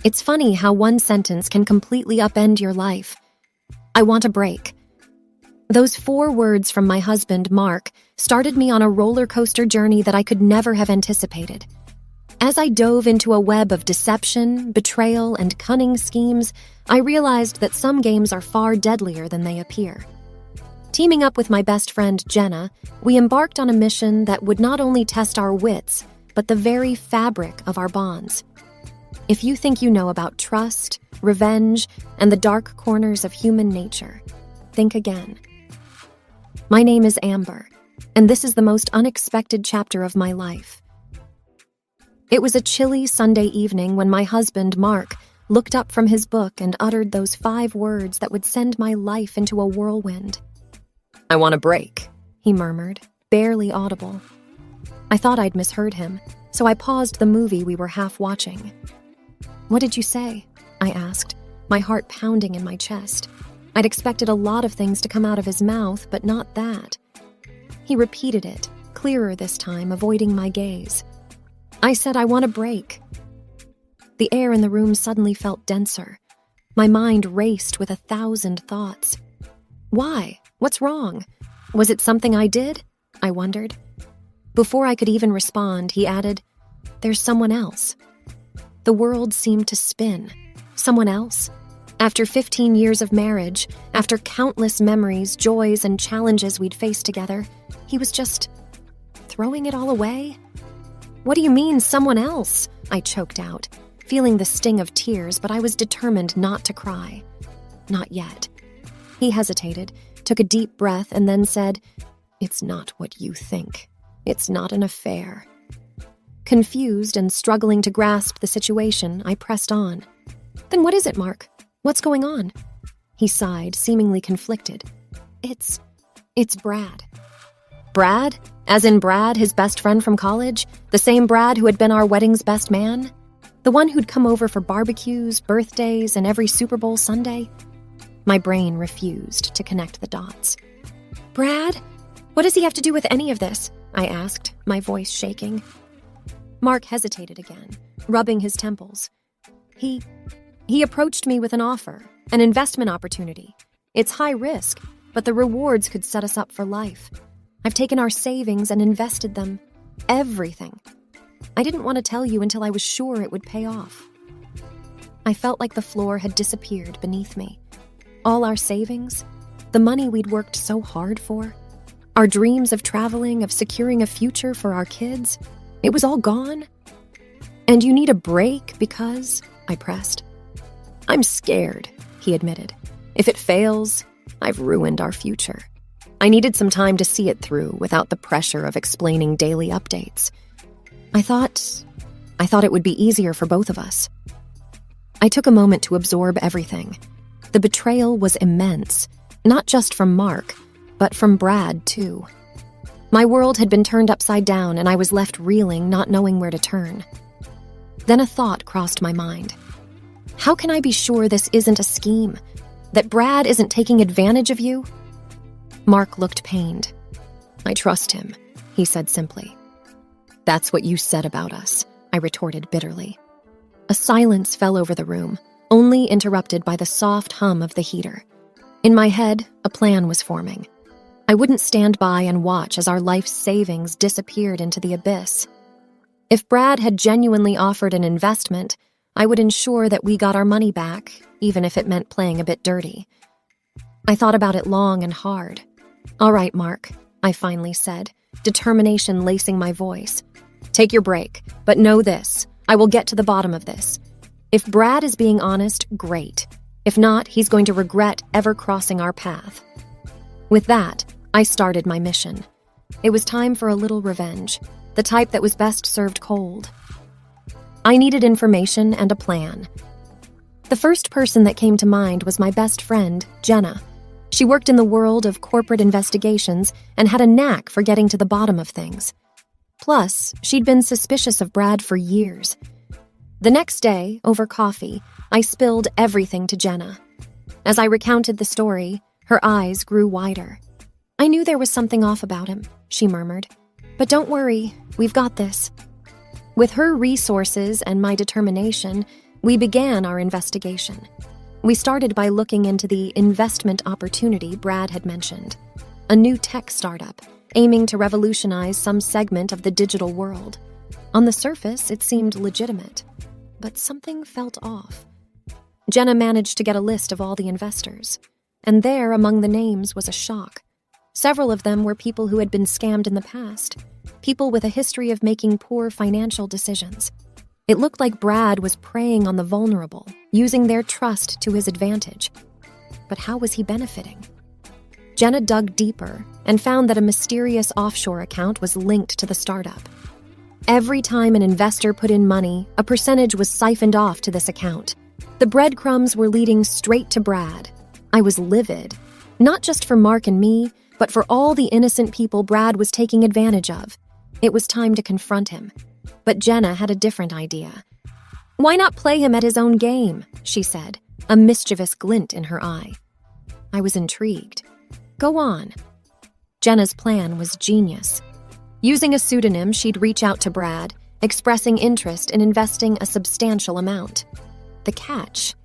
It's funny how one sentence can completely upend your life. I want a break. Those 4 words from my husband, Mark, started me on a roller coaster journey that I could never have anticipated. As I dove into a web of deception, betrayal, and cunning schemes, I realized that some games are far deadlier than they appear. Teaming up with my best friend, Jenna, we embarked on a mission that would not only test our wits, but the very fabric of our bonds. If you think you know about trust, revenge, and the dark corners of human nature, think again. My name is Amber, and this is the most unexpected chapter of my life. It was a chilly Sunday evening when my husband, Mark, looked up from his book and uttered those 5 words that would send my life into a whirlwind. "I want a break," he murmured, barely audible. I thought I'd misheard him, so I paused the movie we were half watching. "What did you say?" I asked, my heart pounding in my chest. I'd expected a lot of things to come out of his mouth, but not that. He repeated it, clearer this time, avoiding my gaze. I said, "I want a break." The air in the room suddenly felt denser. My mind raced with 1,000 thoughts. Why? What's wrong? Was it something I did? I wondered. Before I could even respond, he added, "There's someone else." The world seemed to spin. Someone else? After 15 years of marriage, after countless memories, joys, and challenges we'd faced together, he was just throwing it all away? "What do you mean, someone else?" I choked out, feeling the sting of tears, but I was determined not to cry. Not yet. He hesitated, took a deep breath, and then said, "It's not what you think. It's not an affair." Confused and struggling to grasp the situation, I pressed on. "Then what is it, Mark? What's going on?" He sighed, seemingly conflicted. It's Brad." "Brad? As in Brad, his best friend from college? The same Brad who had been our wedding's best man? The one who'd come over for barbecues, birthdays, and every Super Bowl Sunday?" My brain refused to connect the dots. "Brad? What does he have to do with any of this?" I asked, my voice shaking. Mark hesitated again, rubbing his temples. He approached me with an offer, an investment opportunity. It's high risk, but the rewards could set us up for life. I've taken our savings and invested them. Everything. I didn't want to tell you until I was sure it would pay off. I felt like the floor had disappeared beneath me. All our savings, the money we'd worked so hard for, our dreams of traveling, of securing a future for our kids, it was all gone. "And you need a break because," I pressed. "I'm scared," he admitted. "If it fails, I've ruined our future. I needed some time to see it through without the pressure of explaining daily updates. I thought it would be easier for both of us." I took a moment to absorb everything. The betrayal was immense, not just from Mark, but from Brad, too. My world had been turned upside down, and I was left reeling, not knowing where to turn. Then a thought crossed my mind. How can I be sure this isn't a scheme? That Brad isn't taking advantage of you? Mark looked pained. "I trust him," he said simply. "That's what you said about us," I retorted bitterly. A silence fell over the room, only interrupted by the soft hum of the heater. In my head, a plan was forming. I wouldn't stand by and watch as our life savings disappeared into the abyss. If Brad had genuinely offered an investment, I would ensure that we got our money back, even if it meant playing a bit dirty. I thought about it long and hard. "All right, Mark," I finally said, determination lacing my voice. "Take your break, but know this, I will get to the bottom of this. If Brad is being honest, great. If not, he's going to regret ever crossing our path." With that, I started my mission. It was time for a little revenge, the type that was best served cold. I needed information and a plan. The first person that came to mind was my best friend, Jenna. She worked in the world of corporate investigations and had a knack for getting to the bottom of things. Plus, she'd been suspicious of Brad for years. The next day, over coffee, I spilled everything to Jenna. As I recounted the story, her eyes grew wider. "I knew there was something off about him," she murmured. "But don't worry, we've got this." With her resources and my determination, We began our investigation. We started by looking into the investment opportunity Brad had mentioned, a new tech startup aiming to revolutionize some segment of the digital world. On the surface, it seemed legitimate, but something felt off. Jenna managed to get a list of all the investors, and there among the names was a shock. Several of them were people who had been scammed in the past, people with a history of making poor financial decisions. It looked like Brad was preying on the vulnerable, using their trust to his advantage. But how was he benefiting? Jenna dug deeper and found that a mysterious offshore account was linked to the startup. Every time an investor put in money, a percentage was siphoned off to this account. The breadcrumbs were leading straight to Brad. I was livid, not just for Mark and me, but for all the innocent people Brad was taking advantage of. It was time to confront him. But Jenna had a different idea. "Why not play him at his own game?" she said, a mischievous glint in her eye. I was intrigued. "Go on." Jenna's plan was genius. Using a pseudonym, she'd reach out to Brad, expressing interest in investing a substantial amount. The catch?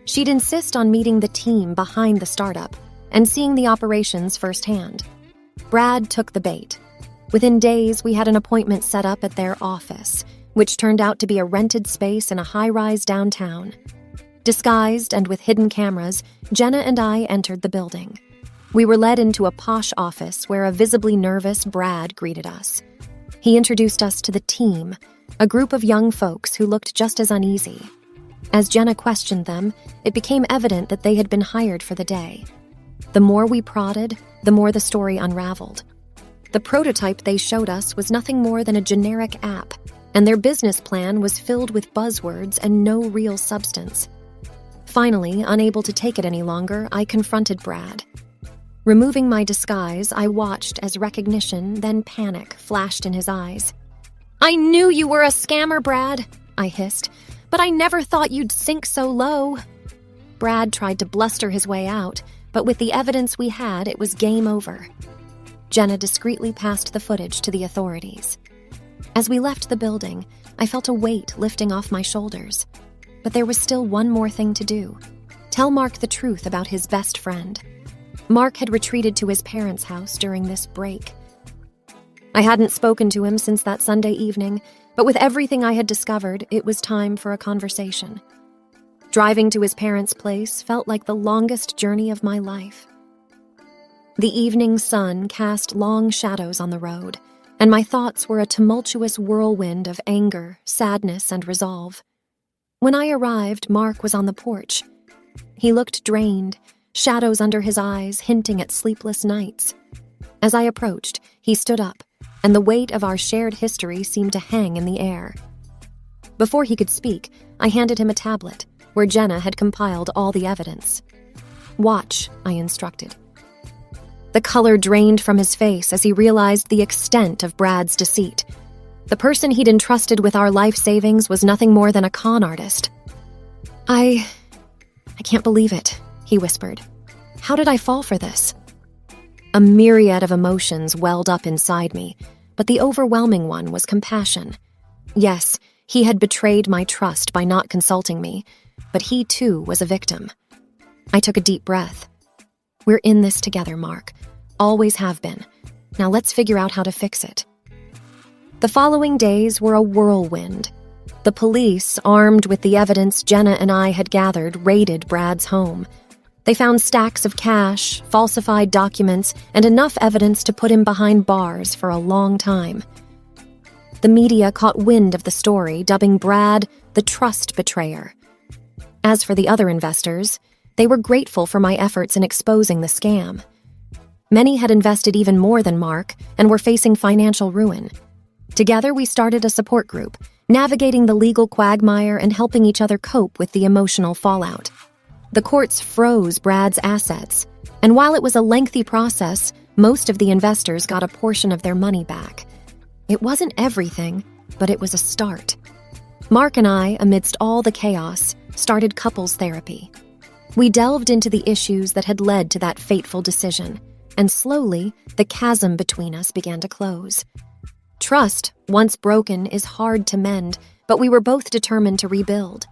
She'd insist on meeting the team behind the startup and seeing the operations firsthand. Brad took the bait. Within days, we had an appointment set up at their office, which turned out to be a rented space in a high-rise downtown. Disguised and with hidden cameras, Jenna and I entered the building. We were led into a posh office where a visibly nervous Brad greeted us. He introduced us to the team, a group of young folks who looked just as uneasy. As Jenna questioned them, it became evident that they had been hired for the day. The more we prodded, the more the story unraveled. The prototype they showed us was nothing more than a generic app, and their business plan was filled with buzzwords and no real substance. Finally, unable to take it any longer, I confronted Brad. Removing my disguise, I watched as recognition, then panic, flashed in his eyes. "I knew you were a scammer, Brad," I hissed, "but I never thought you'd sink so low." Brad tried to bluster his way out, but with the evidence we had, it was game over. Jenna discreetly passed the footage to the authorities. As we left the building, I felt a weight lifting off my shoulders. But there was still one more thing to do. Tell Mark the truth about his best friend. Mark had retreated to his parents' house during this break. I hadn't spoken to him since that Sunday evening, but with everything I had discovered, it was time for a conversation. Driving to his parents' place felt like the longest journey of my life. The evening sun cast long shadows on the road, and my thoughts were a tumultuous whirlwind of anger, sadness, and resolve. When I arrived, Mark was on the porch. He looked drained, shadows under his eyes hinting at sleepless nights. As I approached, he stood up, and the weight of our shared history seemed to hang in the air. Before he could speak, I handed him a tablet, where Jenna had compiled all the evidence. "Watch," I instructed. The color drained from his face as he realized the extent of Brad's deceit. The person he'd entrusted with our life savings was nothing more than a con artist. I can't believe it," he whispered. "How did I fall for this?" A myriad of emotions welled up inside me, but the overwhelming one was compassion. Yes, he had betrayed my trust by not consulting me, but he too was a victim. I took a deep breath. "We're in this together, Mark. Always have been. Now let's figure out how to fix it." The following days were a whirlwind. The police, armed with the evidence Jenna and I had gathered, raided Brad's home. They found stacks of cash, falsified documents, and enough evidence to put him behind bars for a long time. The media caught wind of the story, dubbing Brad the trust betrayer. As for the other investors, they were grateful for my efforts in exposing the scam. Many had invested even more than Mark and were facing financial ruin. Together, we started a support group, navigating the legal quagmire and helping each other cope with the emotional fallout. The courts froze Brad's assets, and while it was a lengthy process, most of the investors got a portion of their money back. It wasn't everything, but it was a start. Mark and I, amidst all the chaos, started couples therapy. We delved into the issues that had led to that fateful decision, and slowly, the chasm between us began to close. Trust, once broken, is hard to mend, but we were both determined to rebuild.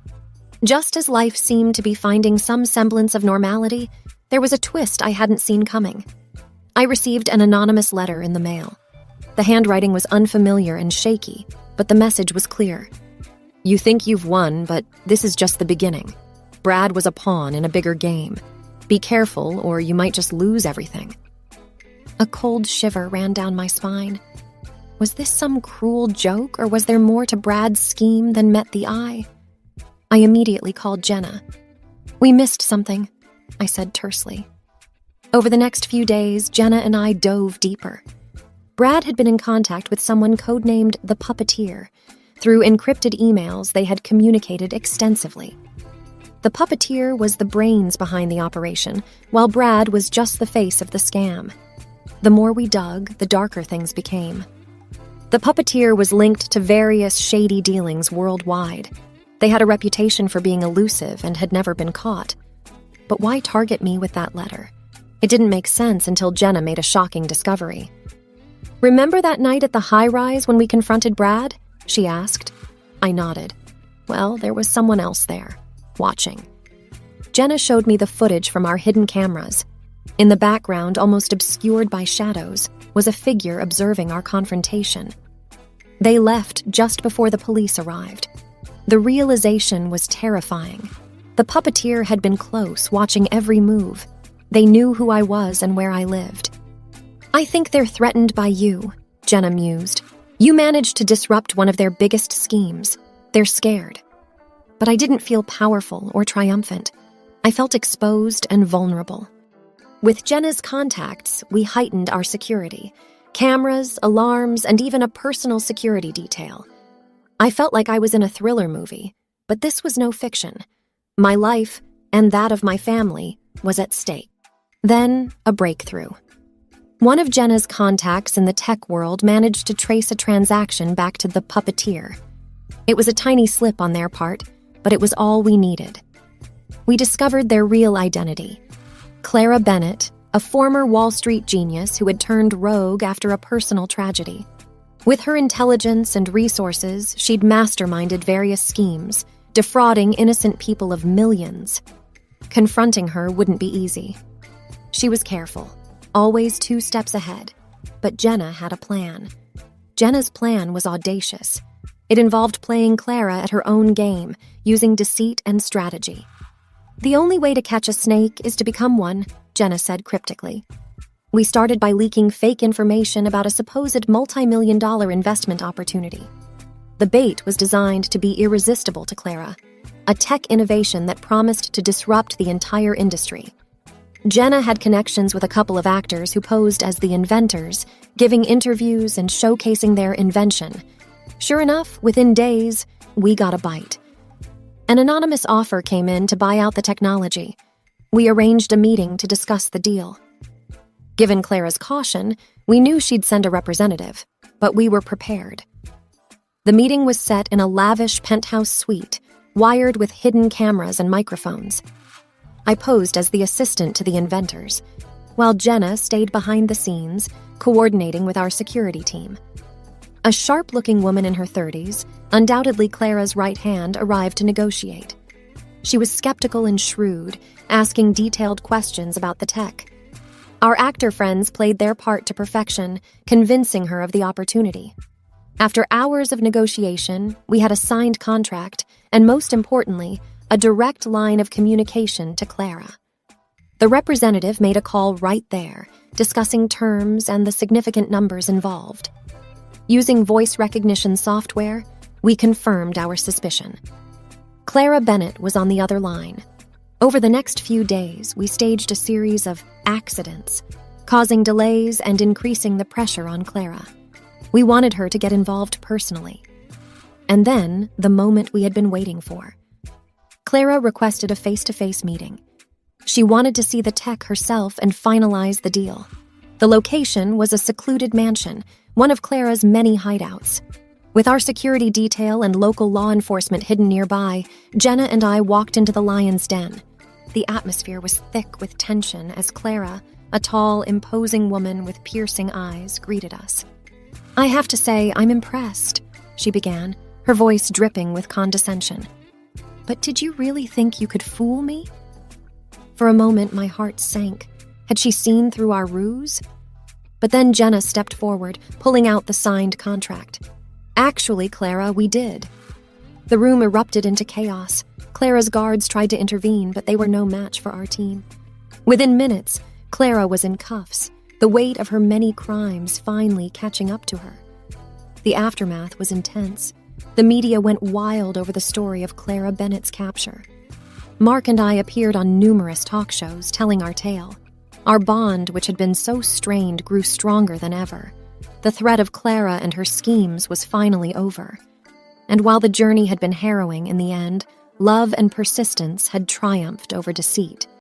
Just as life seemed to be finding some semblance of normality, there was a twist I hadn't seen coming. I received an anonymous letter in the mail. The handwriting was unfamiliar and shaky, but the message was clear. You think you've won, but this is just the beginning. Brad was a pawn in a bigger game. Be careful, or you might just lose everything. A cold shiver ran down my spine. Was this some cruel joke, or was there more to Brad's scheme than met the eye? I immediately called Jenna. We missed something, I said tersely. Over the next few days, Jenna and I dove deeper. Brad had been in contact with someone codenamed the Puppeteer. Through encrypted emails, they had communicated extensively. The Puppeteer was the brains behind the operation, while Brad was just the face of the scam. The more we dug, the darker things became. The Puppeteer was linked to various shady dealings worldwide. They had a reputation for being elusive and had never been caught. But why target me with that letter? It didn't make sense until Jenna made a shocking discovery. Remember that night at the high-rise when we confronted Brad? She asked. I nodded. Well, there was someone else there, watching. Jenna showed me the footage from our hidden cameras. In the background, almost obscured by shadows, was a figure observing our confrontation. They left just before the police arrived. The realization was terrifying. The Puppeteer had been close, watching every move. They knew who I was and where I lived. I think they're threatened by you, Jenna mused. You managed to disrupt one of their biggest schemes. They're scared. But I didn't feel powerful or triumphant. I felt exposed and vulnerable. With Jenna's contacts, we heightened our security. Cameras, alarms, and even a personal security detail. I felt like I was in a thriller movie, but this was no fiction. My life, and that of my family, was at stake. Then, a breakthrough. One of Jenna's contacts in the tech world managed to trace a transaction back to the Puppeteer. It was a tiny slip on their part, but it was all we needed. We discovered their real identity. Clara Bennett, a former Wall Street genius who had turned rogue after a personal tragedy. With her intelligence and resources, she'd masterminded various schemes, defrauding innocent people of millions. Confronting her wouldn't be easy. She was careful, always 2 steps ahead, but Jenna had a plan. Jenna's plan was audacious. It involved playing Clara at her own game, using deceit and strategy. The only way to catch a snake is to become one, Jenna said cryptically. We started by leaking fake information about a supposed multi-million-dollar investment opportunity. The bait was designed to be irresistible to Clara, a tech innovation that promised to disrupt the entire industry. Jenna had connections with a couple of actors who posed as the inventors, giving interviews and showcasing their invention. Sure enough, within days, we got a bite. An anonymous offer came in to buy out the technology. We arranged a meeting to discuss the deal. Given Clara's caution, we knew she'd send a representative, but we were prepared. The meeting was set in a lavish penthouse suite, wired with hidden cameras and microphones. I posed as the assistant to the inventors, while Jenna stayed behind the scenes, coordinating with our security team. A sharp-looking woman in her 30s, undoubtedly Clara's right hand, arrived to negotiate. She was skeptical and shrewd, asking detailed questions about the tech. Our actor friends played their part to perfection, convincing her of the opportunity. After hours of negotiation, we had a signed contract, and most importantly, a direct line of communication to Clara. The representative made a call right there, discussing terms and the significant numbers involved. Using voice recognition software, we confirmed our suspicion. Clara Bennett was on the other line. Over the next few days, we staged a series of accidents, causing delays and increasing the pressure on Clara. We wanted her to get involved personally. And then, the moment we had been waiting for. Clara requested a face-to-face meeting. She wanted to see the tech herself and finalize the deal. The location was a secluded mansion, one of Clara's many hideouts. With our security detail and local law enforcement hidden nearby, Jenna and I walked into the lion's den. The atmosphere was thick with tension as Clara, a tall, imposing woman with piercing eyes, greeted us. "I have to say, I'm impressed," she began, her voice dripping with condescension. But did you really think you could fool me? For a moment, my heart sank. Had she seen through our ruse? But then Jenna stepped forward, pulling out the signed contract. Actually, Clara, we did. The room erupted into chaos. Clara's guards tried to intervene, but they were no match for our team. Within minutes, Clara was in cuffs, the weight of her many crimes finally catching up to her. The aftermath was intense. The media went wild over the story of Clara Bennett's capture. Mark and I appeared on numerous talk shows telling our tale. Our bond, which had been so strained, grew stronger than ever. The threat of Clara and her schemes was finally over. And while the journey had been harrowing in the end, love and persistence had triumphed over deceit.